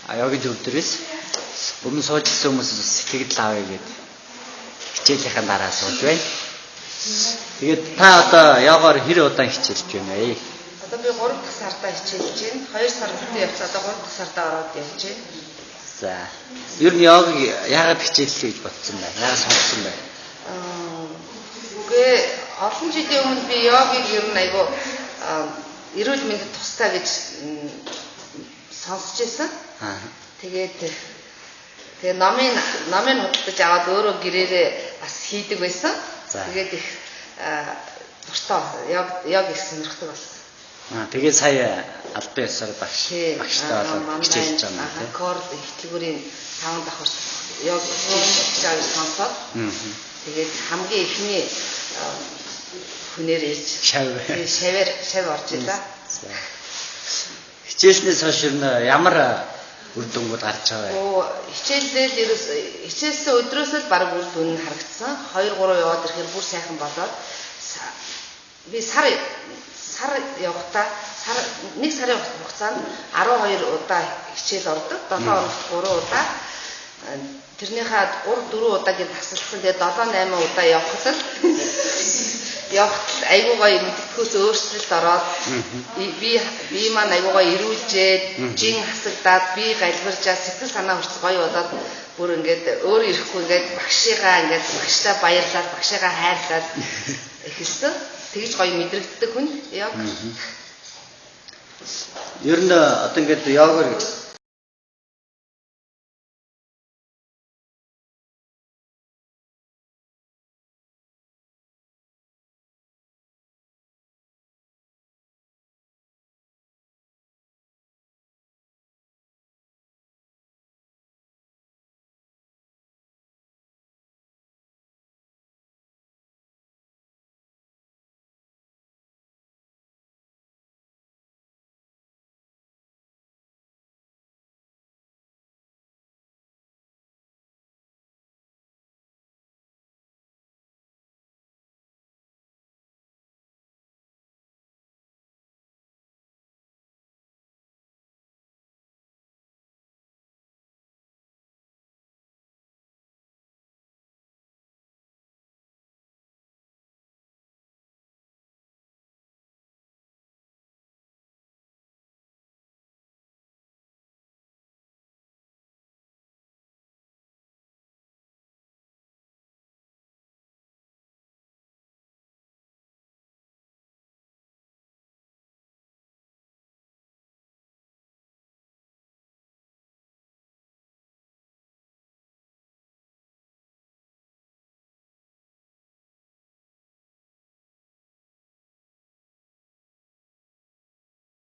Йогийн төв дээрээс өмнө суужсэн хүмүүс сэтгэл авъя гэдэг хичээлийнхэн дараа сууж байна. Тэгээд та одоо яагаар хэр удаан хичээлж байна вэ? Одоо би 3 дахь сардаа хичээлж байна. 2 сар бүтэн явцаа одоо 3 дахь сардаа ороод явж байна. За. Ер нь йогийг яагаад хичээллээ гэж бодсон бэ? Яагаад сонгосон бэ? Үгүй олон жилийн өмнө би йогийг ер нь айгу эрүүл мэндэд тустай гэж сонсч байсан. Тэгээд номын худалдаж аваад өөрөө гэрээрээ бас хийдэг байсан. Тэгээд их дуртай йог их сонирхдаг болсон. Тэгээд сая албан ёсоор багштай болоод хичээлж байгаа юм тийм. Корд хөтөлбөрийн 5 давхар йог хийж байгаа сонсоод. Тэгээд хамгийн ихний хүнээр ирж шавар орж илаа. Хичээлснээс хойш ямар үр дүнгууд гарч байгаа вэ? Хичээлсэн өдрөөс л баг үр дүн харагдсан. 2-3 яваад ирэхээр бүр сайхан болоод би сар явахдаа нэг сарын хугацаанд 12 удаа хичээл ордог. 7 хоногт 3 удаа. Тэрнийхээ 3-4 удаагийн тасалсан. Тэгээд 7-8 удаа явахад айгуу гоё мэддэхөөс өөрчлөлт ороод би маань айгуу гоё ирүүлжээд жин хасагдаад би галбиржаад сэтгэл санаа хүрч гоё болоод бүр ингээд өөр ирэхгүй ингээд багштай баярлаад багшигаа хайрлаад эхэлсэн. Тэгж гоё мэдрэгддэг хүн яг. Ер нь одоо ингээд йогоор